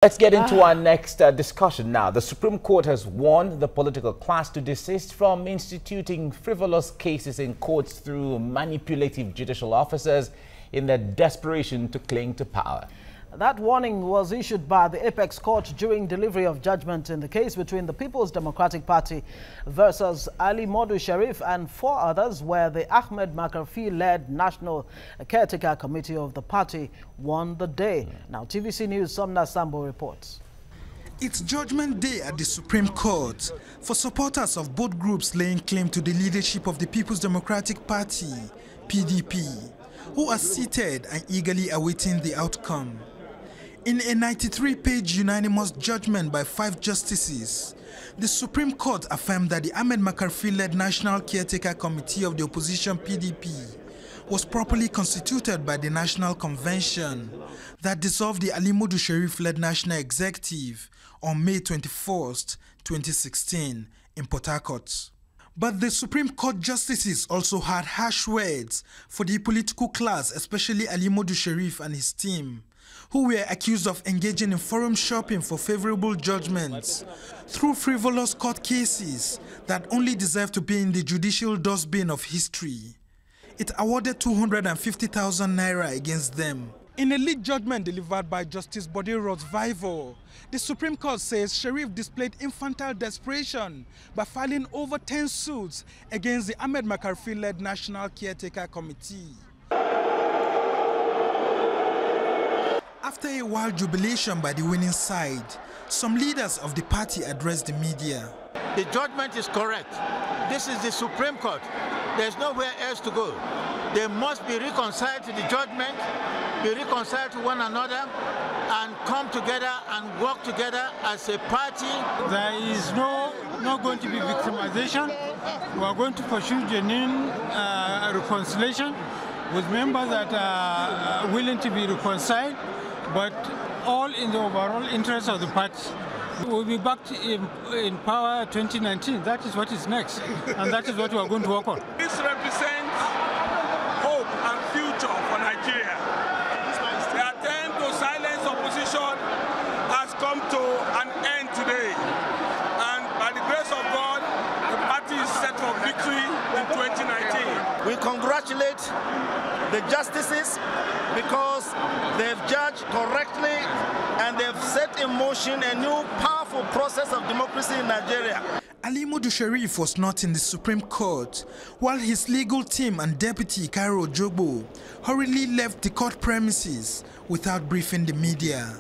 Let's get into our next discussion now. The Supreme Court has warned the political class to desist from instituting frivolous cases in courts through manipulative judicial officers in their desperation to cling to power. That warning was issued by the Apex Court during delivery of judgment in the case between the People's Democratic Party versus Ali Modu Sharif and 4 others, where the Ahmed Makarfi-led National Caretaker Committee of the party won the day. Now, TVC News' Somna Sambo reports. It's Judgment Day at the Supreme Court for supporters of both groups laying claim to the leadership of the People's Democratic Party, PDP, who are seated and eagerly awaiting the outcome. In a 93-page unanimous judgment by 5 justices, the Supreme Court affirmed that the Ahmed Makarfi-led National Caretaker Committee of the opposition PDP was properly constituted by the National Convention that dissolved the Ali Modu Sharif-led National Executive on May 21, 2016 in Port Harcourt. But the Supreme Court justices also had harsh words for the political class, especially Ali Modu Sharif and his team, who were accused of engaging in forum shopping for favorable judgments through frivolous court cases that only deserve to be in the judicial dustbin of history. It awarded 250,000 naira against them. In a lead judgment delivered by Justice Bode Rotsvival, the Supreme Court says Sharif displayed infantile desperation by filing over 10 suits against the Ahmed Makarfi-led National Caretaker Committee. After a wild jubilation by the winning side, some leaders of the party addressed the media. The judgment is correct. This is the Supreme Court. There's nowhere else to go. They must be reconciled to the judgment, be reconciled to one another, and come together and work together as a party. There is not going to be victimization. We are going to pursue genuine reconciliation with members that are willing to be reconciled, but all in the overall interest of the party. We'll be back in power 2019. That is what is next, and that is what we are going to work on. This represents hope and future for Nigeria. The attempt to silence opposition has come to an end today, and by the grace of God, the party is set for victory in 2019. We congratulate the justices because they've judged correctly and they've set in motion a new powerful process of democracy in Nigeria. Ali Modu Sharif was not in the Supreme Court, while his legal team and Deputy Cairo Jogbo hurriedly left the court premises without briefing the media.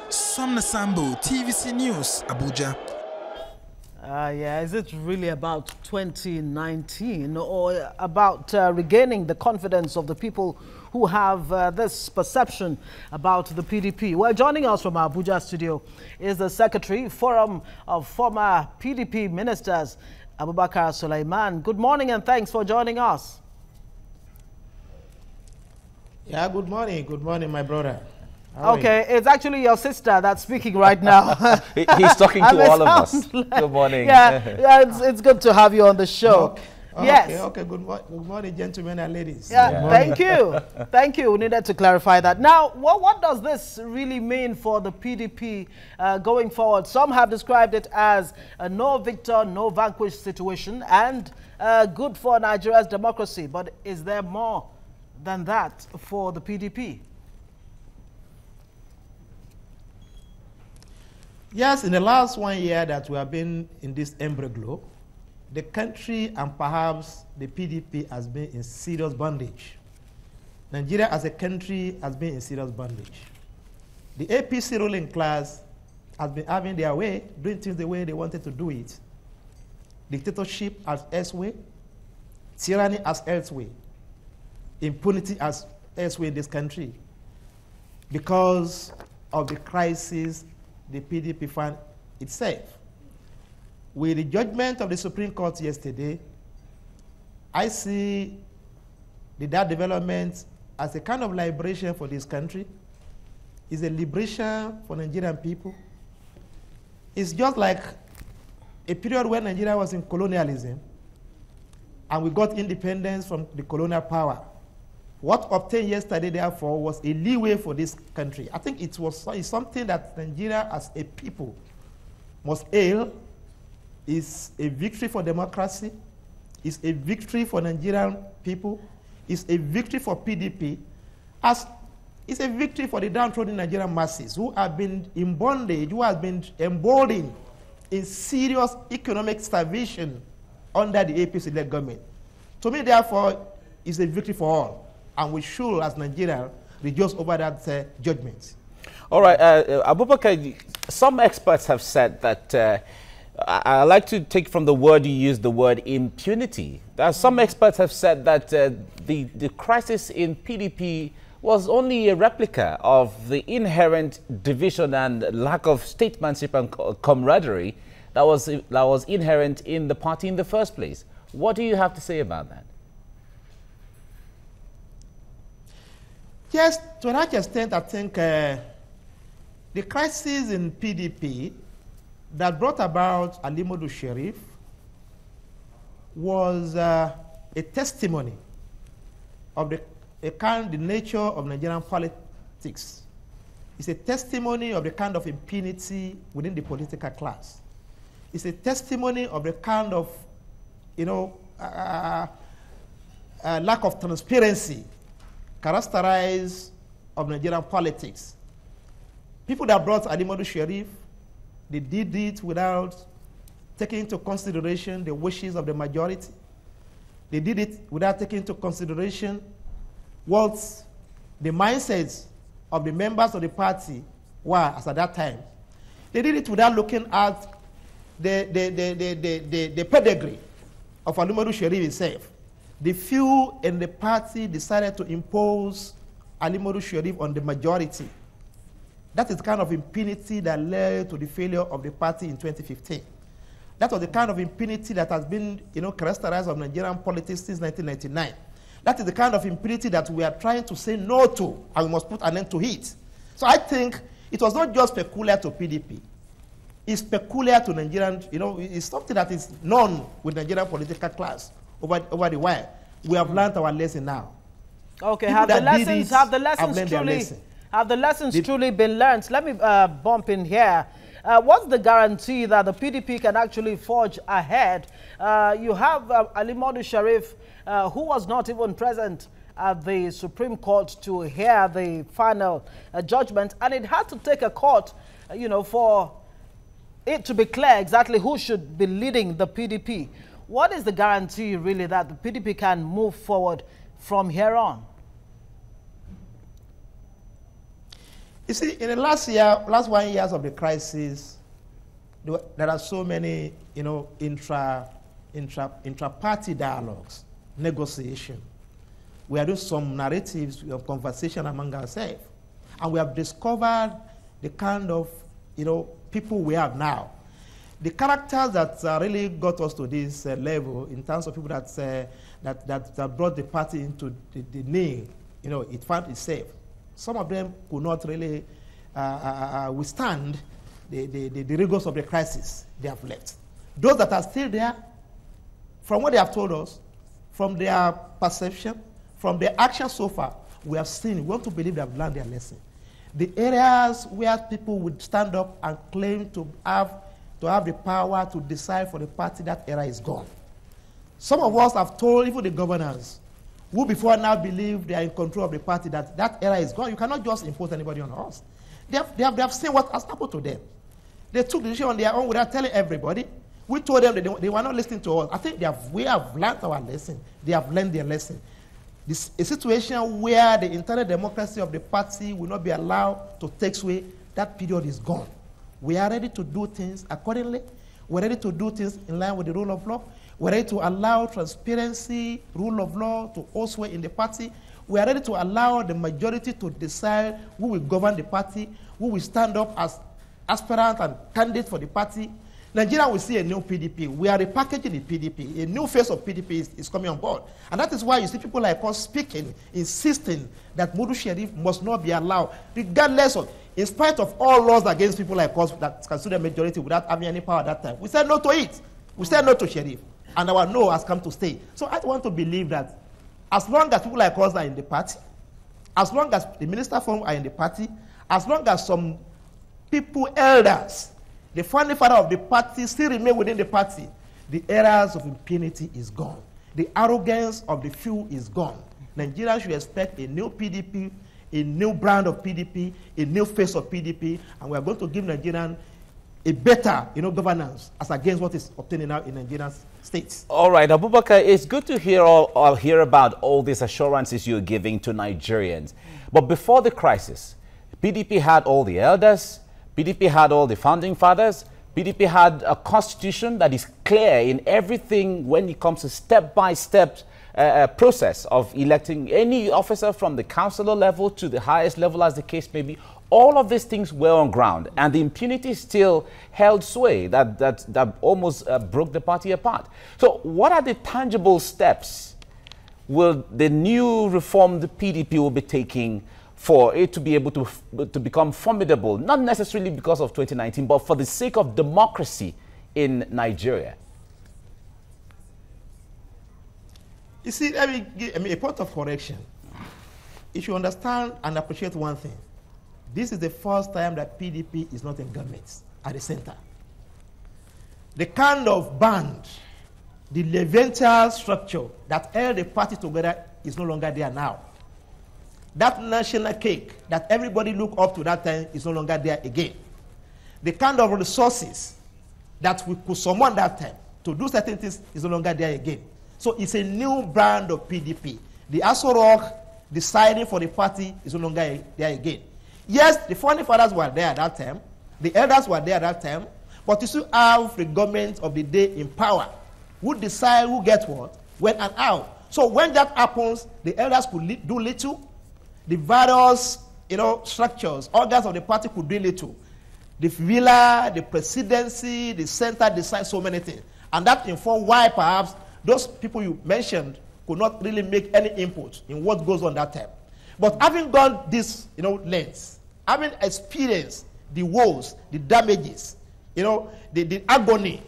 Somna Sambo, TVC News, Abuja. Yeah, is it really about 2019 or about regaining the confidence of the people who have this perception about the PDP? Well, joining us from our Abuja studio is the Secretary, Forum of Former PDP Ministers, Abubakar Sulaiman. Good morning and thanks for joining us. Yeah, good morning. Good morning, my brother. Okay, it's actually your sister that's speaking right now. He's talking to all of us. Good morning. Yeah, it's good to have you on the show. Okay. Yes. Okay. Good morning, gentlemen and ladies. Yeah, thank you. Thank you. We needed to clarify that. Now, what does this really mean for the PDP going forward? Some have described it as a no victor, no vanquished situation and good for Nigeria's democracy. But is there more than that for the PDP? Yes, in the last 1 year that we have been in this embargo, the country and perhaps the PDP has been in serious bondage. Nigeria as a country has been in serious bondage. The APC ruling class has been having their way, doing things the way they wanted to do it. Dictatorship as elsewhere, tyranny as elsewhere, impunity as elsewhere in this country. Because of the crisis the PDP found itself. With the judgment of the Supreme Court yesterday, I see that development as a kind of liberation for this country. It's a liberation for Nigerian people. It's just like a period when Nigeria was in colonialism and we got independence from the colonial power. What obtained yesterday, therefore, was a leeway for this country. I think it's something that Nigeria as a people must hail. Is a victory for democracy, is a victory for Nigerian people, is a victory for PDP, as it's a victory for the downtrodden Nigerian masses who have been in bondage, who have been emboldened in serious economic starvation under the APC-led government. To me, therefore, it's a victory for all, and we should, as Nigeria, rejoice over that judgment. All right, Abubakar, some experts have said that I like to take from the word you used, the word impunity. Some experts have said that the crisis in PDP was only a replica of the inherent division and lack of statesmanship and camaraderie that was inherent in the party in the first place. What do you have to say about that? Yes, to that extent, I think the crisis in PDP that brought about Alimodu Sheriff was a testimony of the nature of Nigerian politics. It's a testimony of the kind of impunity within the political class. It's a testimony of the kind of, lack of transparency characterized of Nigerian politics. People that brought Alimodu Sheriff, they did it without taking into consideration the wishes of the majority. They did it without taking into consideration what the mindsets of the members of the party were as at that time. They did it without looking at the pedigree of Alimodu Sheriff himself. The few in the party decided to impose Alimodu Sheriff on the majority. That is the kind of impunity that led to the failure of the party in 2015. That was the kind of impunity that has been, characterized of Nigerian politics since 1999. That is the kind of impunity that we are trying to say no to, and we must put an end to it. So I think it was not just peculiar to PDP. It's peculiar to Nigerian, it's something that is known with Nigerian political class over the while. We have learned our lesson now. Okay, have the lessons truly been learned? Let me bump in here. What's the guarantee that the PDP can actually forge ahead? You have Alimodu Sheriff, who was not even present at the Supreme Court to hear the final judgment, and it had to take a court, for it to be clear exactly who should be leading the PDP. What is the guarantee, really, that the PDP can move forward from here on? You see, in the last 1 year of the crisis, there are so many, intra-party dialogues, negotiation. We are doing some narratives of conversation among ourselves, and we have discovered the kind of, people we have now. The characters that really got us to this level, in terms of people that brought the party into the knee, it found itself. Some of them could not really withstand the rigors of the crisis. They have left. Those that are still there, from what they have told us, from their perception, from their action so far, we have seen, we want to believe they have learned their lesson. The areas where people would stand up and claim to have the power to decide for the party, that era is gone. Some of us have told even the governors, who before now believe they are in control of the party, that era is gone. You cannot just impose anybody on us. They have seen what has happened to them. They took the decision on their own without telling everybody. We told them they were not listening to us. I think we have learned our lesson. They have learned their lesson. This is a situation where the internal democracy of the party will not be allowed to take sway. That period is gone. We are ready to do things accordingly. We're ready to do things in line with the rule of law. We're ready to allow transparency, rule of law to also in the party. We are ready to allow the majority to decide who will govern the party, who will stand up as aspirant and candidate for the party. Nigeria will see a new PDP. We are repackaging the PDP. A new face of PDP is coming on board. And that is why you see people like us speaking, insisting that Modu Sheriff must not be allowed, regardless of, in spite of all laws against people like us that consider majority without having any power at that time. We said no to it. We said no to Sheriff. And our no has come to stay. So I want to believe that as long as people like us are in the party, as long as the minister form are in the party, as long as some people, elders, the founding father of the party still remain within the party, the eras of impunity is gone. The arrogance of the few is gone. Nigerians should expect a new PDP, a new brand of PDP, a new face of PDP, and we are going to give Nigerians a better, governance as against what is obtaining now in Nigerian states. All right, Abubakar, it's good to hear hear about all these assurances you're giving to Nigerians. But before the crisis, PDP had all the elders, PDP had all the founding fathers, PDP had a constitution that is clear in everything when it comes to step-by-step process of electing any officer from the councillor level to the highest level, as the case may be. All of these things were on ground, and the impunity still held sway that almost broke the party apart. So what are the tangible steps will the new reformed PDP will be taking for it to be able to become formidable, not necessarily because of 2019, but for the sake of democracy in Nigeria? You see, let me give a point of correction. You should understand and appreciate one thing. This is the first time that PDP is not in government at the center. The kind of band, the Levental structure that held the party together is no longer there now. That national cake that everybody looked up to that time is no longer there again. The kind of resources that we could summon that time to do certain things is no longer there again. So it's a new brand of PDP. The Aso Rock deciding for the party is no longer there again. Yes, the founding fathers were there at that time. The elders were there at that time. But you still have the government of the day in power who decide who gets what, when and how. So when that happens, the elders could do little. The various, structures, organs of the party could do little. The villa, the presidency, the center decide so many things. And that informs why perhaps those people you mentioned could not really make any input in what goes on that time. But having gone this, length, having experienced the woes, the damages, the agony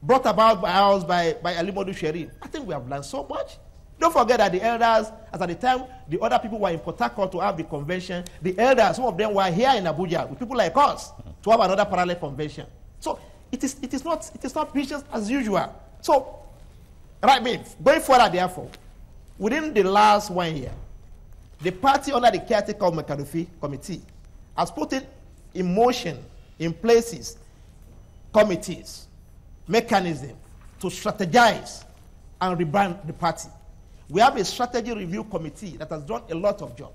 brought about by us by Ali Modu Sherif, I think we have learned so much. Don't forget that the elders, as at the time the other people were in Port Harcourt to have the convention, the elders, some of them were here in Abuja with people like us to have another parallel convention. So it is not business as usual. So, going forward, therefore, within the last 1 year, the party under the caretaker of Makarfi committee has put it in motion, in places, committees, mechanisms to strategize and rebrand the party. We have a strategy review committee that has done a lot of job.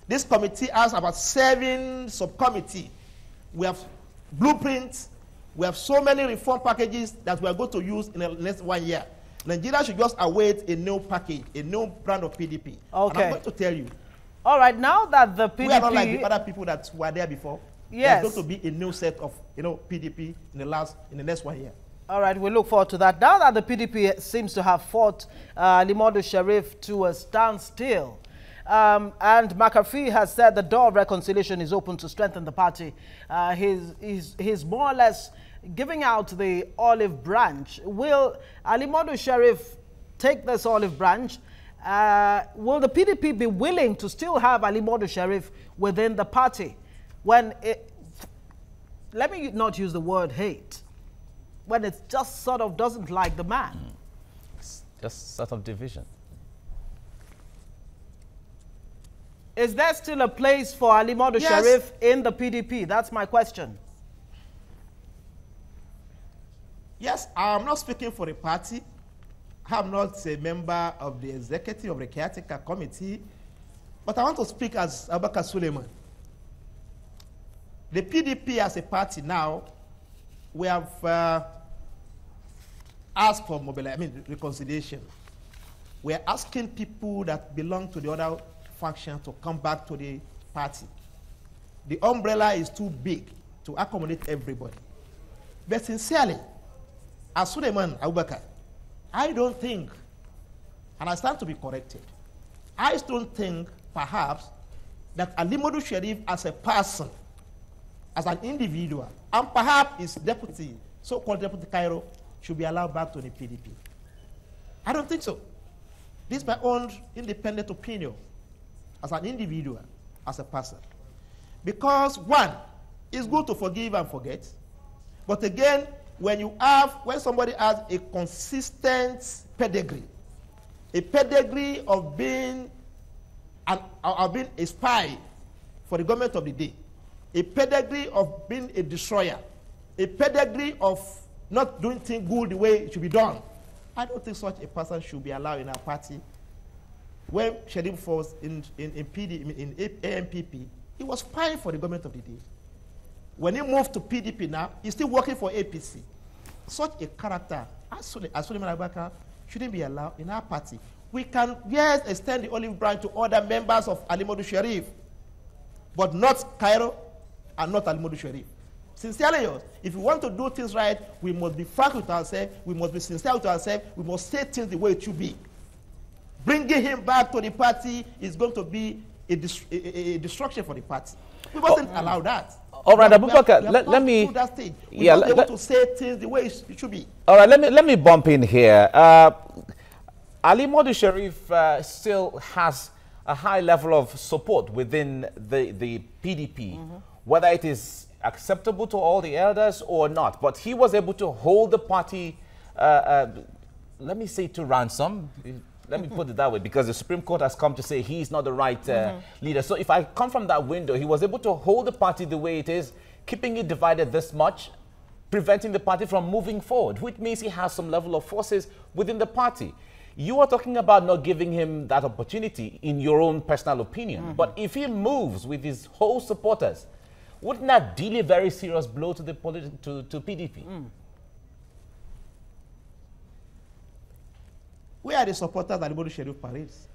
This committee has about 7 subcommittees. We have blueprints. We have so many reform packages that we are going to use in the next 1 year. Nigeria should just await a new package, a new brand of PDP. Okay. And I'm going to tell you. All right, now that the PDP... We are not like the other people that were there before. Yes. There's going to be a new set of, PDP in the next 1 year. All right, we look forward to that. Now that the PDP seems to have fought Ali Modu Sherif to a standstill, and Makarfi has said the door of reconciliation is open to strengthen the party. He's more or less giving out the olive branch. Will Ali Modu Sherif take this olive branch? Will the PDP be willing to still have Ali Modu Sherif within the party? Let me not use the word hate, when it just sort of doesn't like the man. It's just sort of division. Is there still a place for Ali Modu Sherif in the PDP? That's my question. Yes, I'm not speaking for the party. I'm not a member of the executive of the caretaker committee, but I want to speak as Abubakar Suleiman. The PDP as a party now, we have asked for reconciliation. We are asking people that belong to the other faction to come back to the party. The umbrella is too big to accommodate everybody. But sincerely, as Suleiman Abubakar, I don't think, and I stand to be corrected, I don't think perhaps that Ali Modu Sherif as a person, as an individual, and perhaps his deputy, so-called Deputy Cairo, should be allowed back to the PDP. I don't think so. This is my own independent opinion as an individual, as a person. Because one, it's good to forgive and forget. But again, when somebody has a consistent pedigree, a pedigree of being a spy for the government of the day, a pedigree of being a destroyer, a pedigree of not doing things good the way it should be done, I don't think such a person should be allowed in our party. When Sheriff was in AMPP, he was spying for the government of the day. When he moved to PDP now, he's still working for APC. Such a character, as Suleiman Abubakar, shouldn't be allowed in our party. We can, yes, extend the olive branch to other members of Alimodu Sharif, but not Cairo and not Alimodu Sharif. Sincerely yours, if we want to do things right, we must be frank with ourselves, we must be sincere with ourselves, we must say things the way it should be. Bringing him back to the party is going to be a destruction for the party. We mustn't allow that. All right, Abubakar, let me... That stage. We must be able to say things the way it should be. All right, let me bump in here. Alimodu Sharif still has a high level of support within the PDP, whether it is acceptable to all the elders or not. But he was able to hold the party, let me say, to ransom. Let me put it that way, because the Supreme Court has come to say he's not the right leader. So if I come from that window, he was able to hold the party the way it is, keeping it divided this much, preventing the party from moving forward, which means he has some level of forces within the party. You are talking about not giving him that opportunity in your own personal opinion. But if he moves with his whole supporters, wouldn't that deal a very serious blow to the to PDP? Where are the supporters that Alimodu Sharif parades?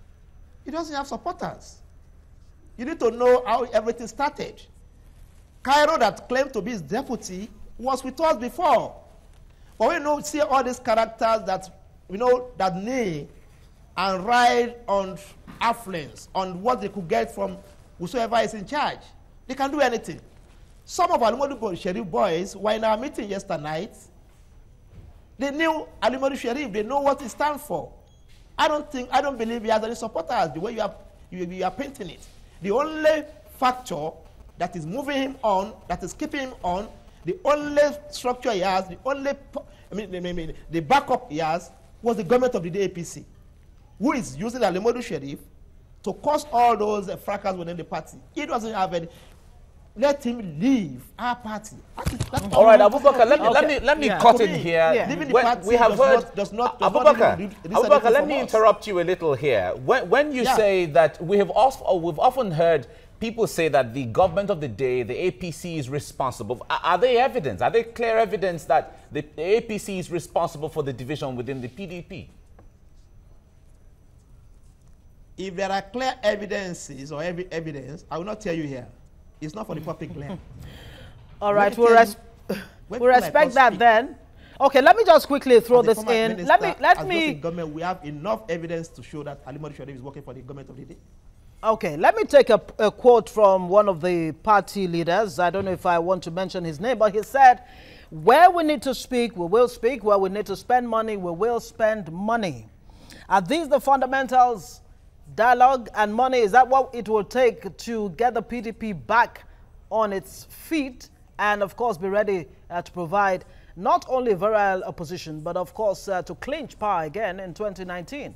He doesn't have supporters. You need to know how everything started. Cairo, that claimed to be his deputy, was with us before. But we see all these characters that that kneel and ride on affluence, on what they could get from whosoever is in charge. They can do anything. Some of Alimodu Sharif boys were in our meeting yesterday night. They knew Alimodu Sharif. They know what he stands for. I don't believe he has any supporters the way you are painting it. The only factor that is moving him on, that is keeping him on, the only structure he has, the only the backup he has was the government of the APC, who is using Alimodu Sharif to cause all those fracas within the party. He doesn't have any. Let him leave our party. All right, Abubakar, let me cut in here. Yeah. Leaving the party we have heard Abubakar, let me interrupt you a little here. When you say that we've often heard people say that the government of the day, the APC, is responsible. Are there evidence? Are there clear evidence that the APC is responsible for the division within the PDP? If there are clear evidences or evidence, I will not tell you here. It's not for the public glare. All right, we'll respect that then. Okay, let me just quickly throw this in. Let me. Government, we have enough evidence to show that Alimodu Sharif is working for the government of the day. Okay, let me take a quote from one of the party leaders. I don't know if I want to mention his name, but he said, "Where we need to speak, we will speak. Where we need to spend money, we will spend money." Are these the fundamentals? Dialogue and money, is that what it will take to get the PDP back on its feet and, of course, be ready to provide not only virile opposition, but, of course, to clinch power again in 2019?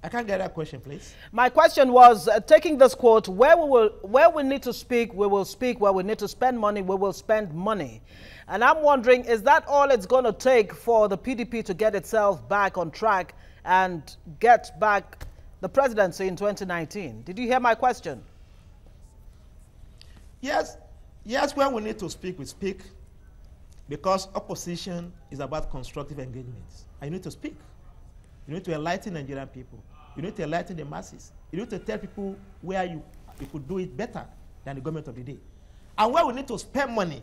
I can't get that question, please. My question was, taking this quote, where we need to speak, we will speak. Where we need to spend money, we will spend money. And I'm wondering, is that all it's going to take for the PDP to get itself back on track and get back the presidency in 2019? Did you hear my question? Yes. Yes, when we need to speak, we speak. Because opposition is about constructive engagements. And you need to speak. You need to enlighten Nigerian people. You need to enlighten the masses. You need to tell people where you could do it better than the government of the day. And where we need to spend money,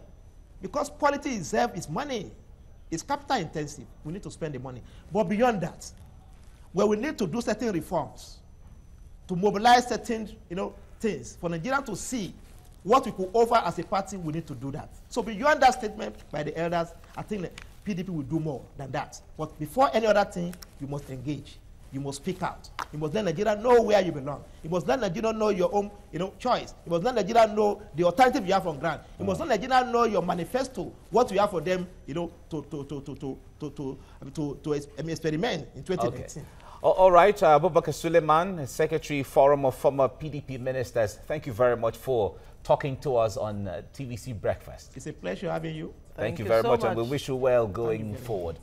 because politics itself is money. It's capital intensive. We need to spend the money. But beyond that, where we need to do certain reforms, to mobilize certain things, for Nigeria to see what we could offer as a party, we need to do that. So beyond that statement by the elders, I think that PDP will do more than that. But before any other thing, you must engage. You must speak out. You must let Nigeria know where you belong. You must let Nigeria know your own, choice. You must let Nigeria know the alternative you have on ground. You must let Nigeria know your manifesto, what you have for them, to experiment in 2019. Okay. All right, Abubakar Suleiman, Secretary Forum of Former PDP Ministers. Thank you very much for talking to us on TVC Breakfast. It's a pleasure having you. Thank you very much, and we wish you well going forward.